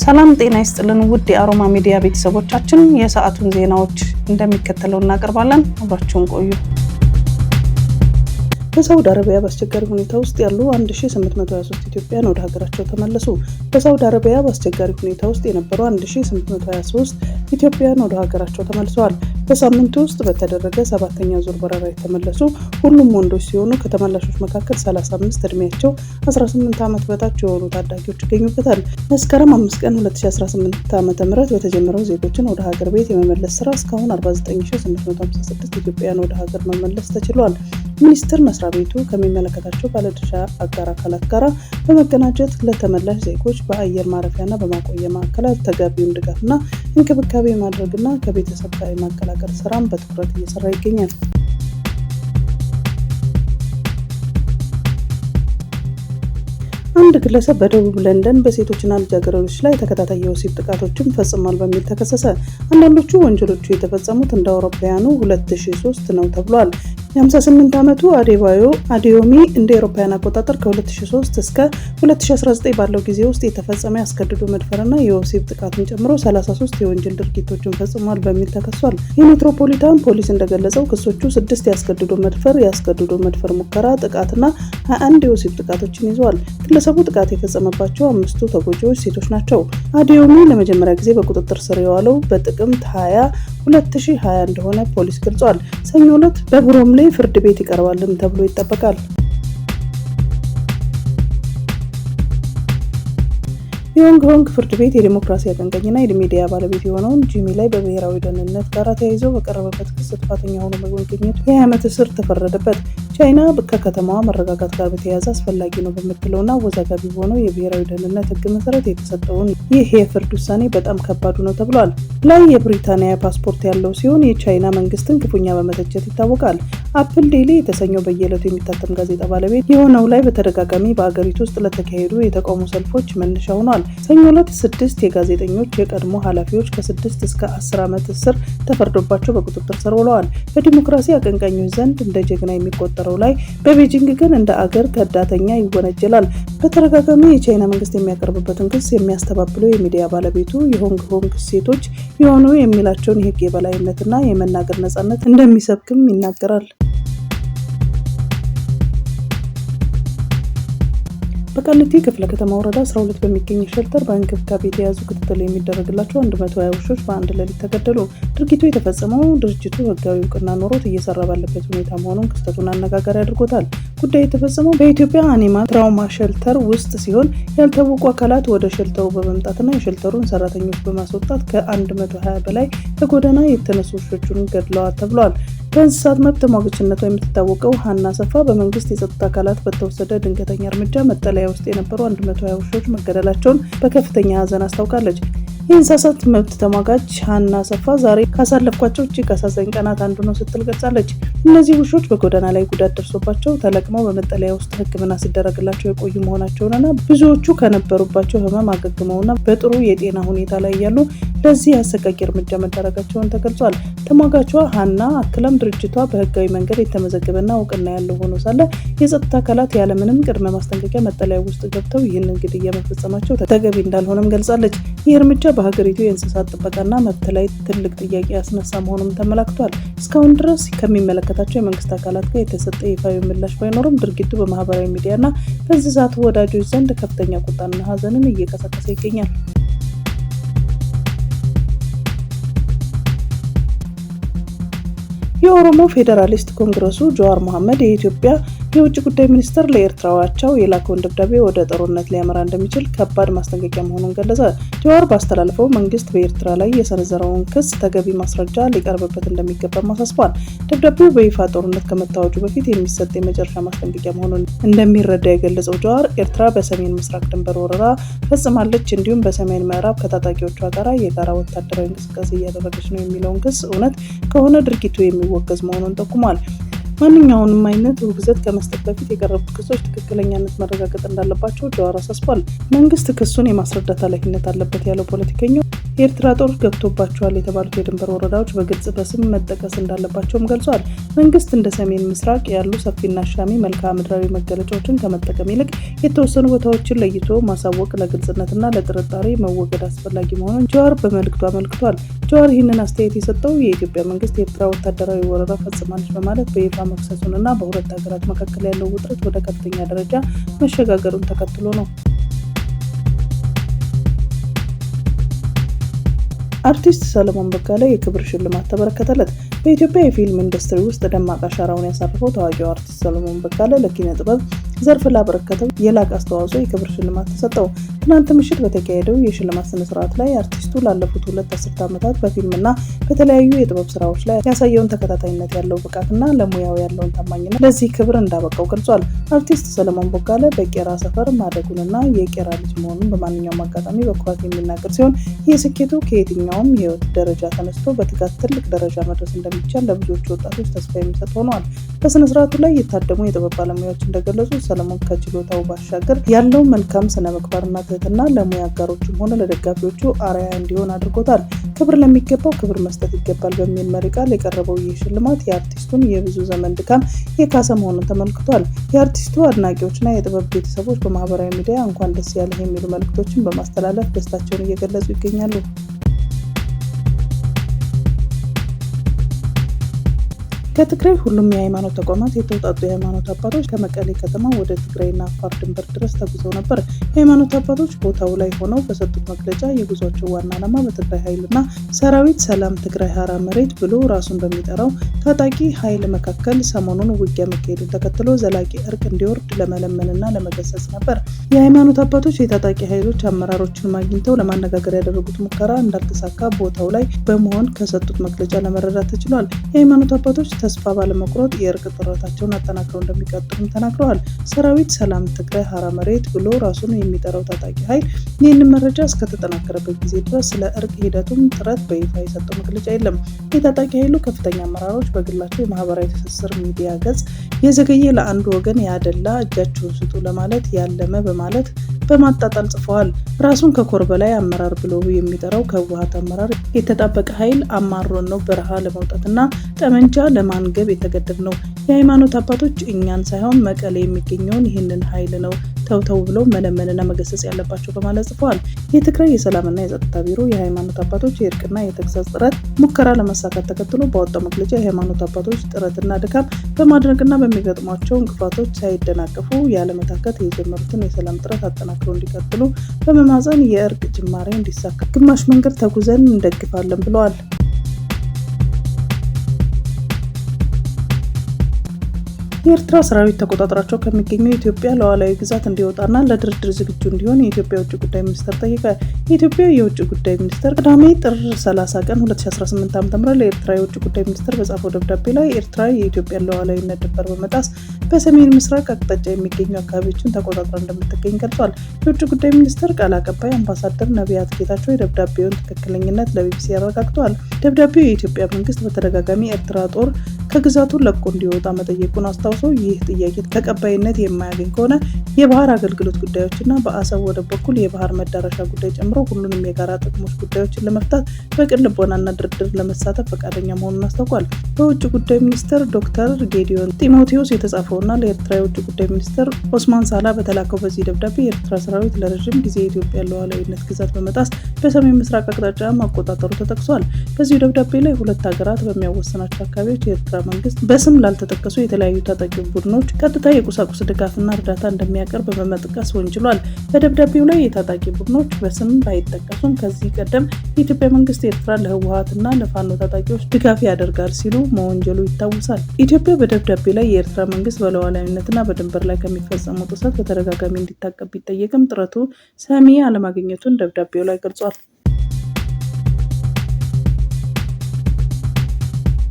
ሰላም ጤና ይስጥልን ውድ የአሮማ ሚዲያ ቤተሰቦቻችን፣ የሰዓቱን ዜናዎች እንደሚከተለው እናቀርባለን። አብራችሁን ቆዩ። በሳውዲ አረቢያ በአስቸጋሪ ሁኔታ ውስጥ ያሉ 1823 ኢትዮጵያውያን ወደ ሀገራቸው ተመለሱ። በሳውዲ አረቢያ በአስቸጋሪ ሁኔታ ውስጥ የነበሩ 1823 ኢትዮጵያውያን ወደ ሀገራቸው ተመልሰዋል። በሳምንቱ ውስጥ በተደረገ 7ኛ ዙር በረራ የተመለሱ ሁሉም ወንዶች ሲሆኑ ከተመላሾች መካከል 35 እድሜያቸው 18 ዓመት በታች የሆኑ ታዳጊዎች ይገኙበታል። መስከረም 5 ቀን 2018 ዓ.ም በተጀመረው ዜጎችን ወደ ሀገር ቤት የመመለስ ስራ እስካሁን 49856 ኢትዮጵያውያን ወደ ሀገር መመለስ ተችሏል። ሚኒስቴር መስሪያ ቤቱ ከሚመለከታቸው ባለድርሻ አጋር አካላት ጋር በመቀናጀት ለተመላሽ ዜጎች በአየር ማረፊያና በማቆያ ማዕከላት ተገቢውን ድጋፍና እንክብካቤ ማድረግና ከቤተሰብ ጋር የማቀላቀል ስራም በትኩረት እየሰራ ይገኛል። አንድ ግለሰብ በደቡብ ለንደን በሴቶችና ልጃገረዶች ላይ ተከታታይ የወሲብ ጥቃቶችን ፈጽሟል በሚል ተከሰሰ። አንዳንዶቹ ወንጀሎቹ የተፈጸሙት እንደ አውሮፓውያኑ 2003 ነው ተብሏል። የ58 ዓመቱ አዴባዮ አዲዮሚ እንደ አውሮፓውያን አቆጣጠር ከ2003 እስከ 2019 ባለው ጊዜ ውስጥ የተፈጸመ ያስገድዶ መድፈርና የወሲብ ጥቃትን ጨምሮ 33 የወንጀል ድርጊቶችን ፈጽሟል በሚል ተከሷል። የሜትሮፖሊታን ፖሊስ እንደገለጸው ክሶቹ 6 ያስገድዶ መድፈር ሙከራ ጥቃትና 21 የወሲብ ጥቃቶችን ይዘዋል። ግለሰቡ ጥቃት የፈጸመባቸው 5ቱ ተጎጂዎች ሴቶች ናቸው። አዲዮሚ ለመጀመሪያ ጊዜ በቁጥጥር ስር የዋለው በጥቅምት 20 2020 እንደሆነ ፖሊስ ገልጿል። ሰኞ ዕለት በብሮምሌ ፍርድ ቤት ይቀርባልም ተብሎ ይጠበቃል። የሆንግ ኮንግ ፍርድ ቤት የዲሞክራሲ አቀንቃኝና የሚዲያ ባለቤት የሆነውን ጂሚ ላይ በብሔራዊ ደህንነት ጋር ተያይዞ በቀረበበት ክስ ጥፋተኛ ሆኖ በመገኘቱ የ20 ዓመት እስር ተፈረደበት። ቻይና ከከተማዋ መረጋጋት ጋር በተያያዘ አስፈላጊ ነው በምትለውና አወዛጋቢ በሆነው የብሔራዊ ደህንነት ሕግ መሰረት የተሰጠውን ይህ የፍርድ ውሳኔ በጣም ከባዱ ነው ተብሏል። ላይ የብሪታንያ ፓስፖርት ያለው ሲሆን የቻይና መንግስትን ክፉኛ በመተቸት ይታወቃል። አፕል ዴይሊ የተሰኘው በየዕለቱ የሚታተም ጋዜጣ ባለቤት የሆነው ላይ በተደጋጋሚ በአገሪቱ ውስጥ ለተካሄዱ የተቃውሞ ሰልፎች መነሻ ሆኗል። ሰኞ ዕለት 6 የጋዜጠኞች የቀድሞ ኃላፊዎች ከ6 እስከ 10 ዓመት እስር ተፈርዶባቸው በቁጥጥር ስር ውለዋል። በዲሞክራሲ አቀንቃኞች ዘንድ እንደ ጀግና የሚቆጠረው ላይ በቤጂንግ ግን እንደ አገር ከዳተኛ ይወነጀላል። በተደጋጋሚ የቻይና መንግስት የሚያቀርብበትን ክስ የሚያስተባብለው የሚዲያ ባለቤቱ የሆንግ ኮንግ ሴቶች የሆኑ የሚላቸውን የህግ የበላይነትና የመናገር ነጻነት እንደሚሰብክም ይናገራል። በቃሊቲ ክፍለ ከተማ ወረዳ 12 በሚገኝ ሸልተር በእንክብካቤ የተያዙ ክትትል የሚደረግላቸው 120 ውሾች በአንድ ሌሊት ተገደሉ። ድርጊቱ የተፈጸመው ድርጅቱ ህጋዊ እውቅና ኖሮት እየሰራ ባለበት ሁኔታ መሆኑን ክስተቱን አነጋጋሪ አድርጎታል። ጉዳዩ የተፈጸመው በኢትዮጵያ አኒማል ትራውማ ሸልተር ውስጥ ሲሆን ያልታወቁ አካላት ወደ ሸልተሩ በመምጣትና የሸልተሩን ሰራተኞች በማስወጣት ከ120 በላይ ከጎዳና የተነሱ ውሾቹን ገድለዋል ተብሏል። በእንስሳት መብት ተሟጋችነቷ የምትታወቀው ሀና ሰፋ በመንግስት የጸጥታ አካላት በተወሰደ ድንገተኛ እርምጃ መጠለያ ውስጥ የነበሩ 120 ውሾች መገደላቸውን በከፍተኛ ሀዘን አስታውቃለች። የእንስሳት መብት ተሟጋች ሀና ሰፋ ዛሬ ካሳለፍኳቸው እጅግ አሳዛኝ ቀናት አንዱ ነው ስትል ገልጻለች። እነዚህ ውሾች በጎዳና ላይ ጉዳት ደርሶባቸው ተለቅመው በመጠለያ ውስጥ ሕክምና ሲደረግላቸው የቆዩ መሆናቸውንና ብዙዎቹ ከነበሩባቸው ህመም አገግመውና በጥሩ የጤና ሁኔታ ላይ ያሉ ለዚህ አሰቃቂ እርምጃ መደረጋቸውን ተገልጿል። ተሟጋቿ ሀና አክለም ድርጅቷ በህጋዊ መንገድ የተመዘገበና እውቅና ያለው ሆኖ ሳለ የጸጥታ አካላት ያለምንም ቅድመ ማስጠንቀቂያ መጠለያ ውስጥ ገብተው ይህንን ግድያ መፈጸማቸው ተገቢ እንዳልሆነም ገልጻለች። ይህ እርምጃ በሀገሪቱ የእንስሳት ጥበቃና መብት ላይ ትልቅ ጥያቄ ያስነሳ መሆኑም ተመላክቷል። እስካሁን ድረስ ከሚመለከታቸው የመንግስት አካላት ጋር የተሰጠ ይፋዊ ምላሽ ባይኖርም ድርጊቱ በማህበራዊ ሚዲያና በእንስሳት ወዳጆች ዘንድ ከፍተኛ ቁጣና ሀዘንን እየቀሰቀሰ ይገኛል። የኦሮሞ ፌዴራሊስት ኮንግረሱ ጀዋር መሐመድ የኢትዮጵያ የውጭ ጉዳይ ሚኒስትር ለኤርትራ አቻው የላከውን ደብዳቤ ወደ ጦርነት ሊያመራ እንደሚችል ከባድ ማስጠንቀቂያ መሆኑን ገለጸ። ጀዋር ባስተላለፈው መንግስት በኤርትራ ላይ የሰነዘረውን ክስ ተገቢ ማስረጃ ሊቀርብበት እንደሚገባ አሳስቧል። ደብዳቤው በይፋ ጦርነት ከመታወጁ በፊት የሚሰጥ የመጨረሻ ማስጠንቀቂያ መሆኑን እንደሚረዳ የገለጸው ጀዋር ኤርትራ በሰሜን ምስራቅ ድንበር ወረራ ፈጽማለች፣ እንዲሁም በሰሜን ምዕራብ ከታጣቂዎቿ ጋር የጋራ ወታደራዊ እንቅስቃሴ እያደረገች ነው የሚለውን ክስ እውነት ከሆነ ድርጊቱ የሚወገዝ መሆኑን ጠቁሟል። ማንኛውንም አይነት ውግዘት ከመስጠት በፊት የቀረቡት ክሶች ትክክለኛነት መረጋገጥ እንዳለባቸው ጀዋር አሳስቧል። መንግስት ክሱን የማስረዳት ኃላፊነት አለበት ያለው ፖለቲከኛው የኤርትራ ጦር ገብቶባቸዋል የተባሉት የድንበር ወረዳዎች በግልጽ በስም መጠቀስ እንዳለባቸውም ገልጿል። መንግስት እንደ ሰሜን ምስራቅ ያሉ ሰፊና አሻሚ መልክዓ ምድራዊ መገለጫዎችን ከመጠቀም ይልቅ የተወሰኑ ቦታዎችን ለይቶ ማሳወቅ ለግልጽነትና ለጥርጣሬ መወገድ አስፈላጊ መሆኑን ጀዋር በመልእክቱ አመልክቷል። ጀዋር ይህንን አስተያየት የሰጠው የኢትዮጵያ መንግስት የኤርትራ ወታደራዊ ወረራ ፈጽማለች በማለት በይፋ መክሰሱንና በሁለት ሀገራት መካከል ያለው ውጥረት ወደ ከፍተኛ ደረጃ መሸጋገሩን ተከትሎ ነው። አርቲስት ሰለሞን በጋለ የክብር ሽልማት ተበረከተለት። በኢትዮጵያ የፊልም ኢንዱስትሪ ውስጥ ደማቅ አሻራውን ያሳረፈው ታዋቂው አርቲስት ሰለሞን በጋለ ለኪነ ጥበብ ዘርፍ ላበረከተው የላቅ አስተዋጽኦ የክብር ሽልማት ተሰጠው። ትናንት ምሽት በተካሄደው የሽልማት ስነስርዓት ላይ አርቲስቱ ላለፉት 2 አስርት ዓመታት በፊልምና በተለያዩ የጥበብ ስራዎች ላይ ያሳየውን ተከታታይነት ያለው ብቃትና ለሙያው ያለውን ታማኝነት ለዚህ ክብር እንዳበቃው ገልጿል። አርቲስት ሰለሞን በጋለ በቄራ ሰፈር ማደጉንና የቄራ ልጅ መሆኑን በማንኛውም አጋጣሚ በኩራት የሚናገር ሲሆን ይህ ስኬቱ ከየትኛውም የህይወት ደረጃ ተነስቶ በትጋት ትልቅ ደረጃ መድረስ እንደሚቻል ለብዙዎቹ ወጣቶች ተስፋ የሚሰጥ ሆኗል። በስነስርዓቱ ላይ የታደሙ የጥበብ ባለሙያዎች እንደገለጹ ሰለሞን ከችሎታው ባሻገር ያለው መልካም ስነ ምግባርና ትህትና ለሙያ አጋሮቹም ሆነ ለደጋፊዎቹ አርአያ እንዲሆን አድርጎታል። ክብር ለሚገባው ክብር መስጠት ይገባል በሚል መሪ ቃል የቀረበው ይህ ሽልማት የአርቲስቱን የብዙ ዘመን ድካም የካሰ መሆኑን ተመልክቷል። የአርቲስቱ አድናቂዎችና የጥበብ ቤተሰቦች በማህበራዊ ሚዲያ እንኳን ደስ ያለህ የሚሉ መልእክቶችን በማስተላለፍ ደስታቸውን እየገለጹ ይገኛሉ። ከትግራይ ሁሉም የሃይማኖት ተቋማት የተውጣጡ የሃይማኖት አባቶች ከመቀሌ ከተማ ወደ ትግራይና አፋር ድንበር ድረስ ተጉዘው ነበር። የሃይማኖት አባቶች ቦታው ላይ ሆነው በሰጡት መግለጫ የጉዟቸው ዋና ዓላማ በትግራይ ኃይልና ሰራዊት ሰላም ትግራይ ሀራ መሬት ብሎ ራሱን በሚጠራው ታጣቂ ኃይል መካከል ሰሞኑን ውጊያ መካሄዱን ተከትሎ ዘላቂ እርቅ እንዲወርድ ለመለመንና ለመገሰጽ ነበር። የሃይማኖት አባቶች የታጣቂ ኃይሎች አመራሮችን ማግኝተው ለማነጋገር ያደረጉት ሙከራ እንዳልተሳካ ቦታው ላይ በመሆን ከሰጡት መግለጫ ለመረዳት ተችሏል። የሃይማኖት አባቶች ተስፋ ባለመቁረጥ የእርቅ ጥረታቸውን አጠናክረው እንደሚቀጥሉም ተናግረዋል። ሰራዊት ሰላም ትግራይ ሀራ መሬት ብሎ ራሱን የሚጠራው ታጣቂ ኃይል ይህንን መረጃ እስከተጠናከረበት ጊዜ ድረስ ስለ እርቅ ሂደቱም ጥረት በይፋ የሰጠው መግለጫ የለም። የታጣቂ ኃይሉ ከፍተኛ አመራሮች በግላቸው የማህበራዊ ትስስር ሚዲያ ገጽ የዘገየ ለአንዱ ወገን ያደላ እጃቸውን ስጡ ለማለት ያለመ በማለት በማጣጣል ጽፈዋል። ራሱን ከኮር በላይ አመራር ብሎ የሚጠራው ከህወሓት አመራር የተጣበቀ ኃይል አማሮን ነው በረሃ ለመውጣትና ጠመንጃ ለማንገብ የተገደድ ነው። የሃይማኖት አባቶች እኛን ሳይሆን መቀሌ የሚገኘውን ይህንን ኃይል ነው ተው ብለው መለመንና መገሰጽ ያለባቸው በማለት ጽፈዋል። የትግራይ የሰላምና የጸጥታ ቢሮ የሃይማኖት አባቶች የእርቅና የተግሳጽ ጥረት ሙከራ ለማሳካት ተከትሎ በወጣው መግለጫ የሃይማኖት አባቶች ጥረትና ድካም በማድረግና በሚገጥሟቸው እንቅፋቶች ሳይደናቀፉ ያለመታከት የጀመሩትን የሰላም ጥረት አጠናክረው እንዲቀጥሉ በመማጸን የእርቅ ጅማሬ እንዲሳካ ግማሽ መንገድ ተጉዘን እንደግፋለን ብለዋል። የኤርትራ ሰራዊት ተቆጣጥሯቸው ከሚገኙ የኢትዮጵያ ሉዓላዊ ግዛት እንዲወጣና ለድርድር ዝግጁ እንዲሆን የኢትዮጵያ የውጭ ጉዳይ ሚኒስቴር ጠየቀ። የኢትዮጵያ የውጭ ጉዳይ ሚኒስቴር ቅዳሜ ጥር 30 ቀን 2018 ዓ.ም ለኤርትራ የውጭ ጉዳይ ሚኒስቴር በጻፈው ደብዳቤ ላይ ኤርትራ የኢትዮጵያን ሉዓላዊነት ድንበር በመጣስ በሰሜን ምስራቅ አቅጣጫ የሚገኙ አካባቢዎችን ተቆጣጥራ እንደምትገኝ ገልጿል። የውጭ ጉዳይ ሚኒስቴር ቃል አቀባይ አምባሳደር ነቢያት ጌታቸው የደብዳቤውን ትክክለኝነት ለቢቢሲ አረጋግጠዋል። ደብዳቤው የኢትዮጵያ መንግስት በተደጋጋሚ ኤርትራ ጦር ከግዛቱ ለቆ እንዲወጣ መጠየቁን አስታውሶ ይህ ጥያቄ ተቀባይነት የማያገኝ ከሆነ የባህር አገልግሎት ጉዳዮችና በአሰብ ወደብ በኩል የባህር መዳረሻ ጉዳይ ጨምሮ ሁሉንም የጋራ ጥቅሞች ጉዳዮችን ለመፍታት በቅን ልቦናና ድርድር ለመሳተፍ ፈቃደኛ መሆኑን አስታውቋል። በውጭ ጉዳይ ሚኒስትር ዶክተር ጌዲዮን ጢሞቴዎስ የተጻፈውና ለኤርትራ የውጭ ጉዳይ ሚኒስትር ኦስማን ሳላ በተላከው በዚህ ደብዳቤ የኤርትራ ሰራዊት ለረዥም ጊዜ የኢትዮጵያ ሉዓላዊነት ግዛት በመጣስ በሰሜን ምስራቅ አቅጣጫ ማቆጣጠሩ ተጠቅሷል። በዚሁ ደብዳቤ ላይ ሁለት ሀገራት በሚያወስናቸው አካባቢዎች የኤርትራ መንግስት በስም ላልተጠቀሱ የተለያዩ ታጣቂ ቡድኖች ቀጥታ የቁሳቁስ ድጋፍና እርዳታ እንደሚያቀርብ በመጥቀስ ወንጅሏል። በደብዳቤው ላይ የታጣቂ ቡድኖች በስም ባይጠቀሱም ከዚህ ቀደም የኢትዮጵያ መንግስት ኤርትራ ለህወሓትና ለፋኖ ታጣቂዎች ድጋፍ ያደርጋል ሲሉ መወንጀሉ ይታወሳል። ኢትዮጵያ በደብዳቤ ላይ የኤርትራ መንግስት በሉዓላዊነትና በድንበር ላይ ከሚፈጸሙ ጥሰት በተደጋጋሚ እንዲታቀብ ቢጠየቅም ጥረቱ ሰሚ አለማግኘቱን ደብዳቤው ላይ ገልጿል።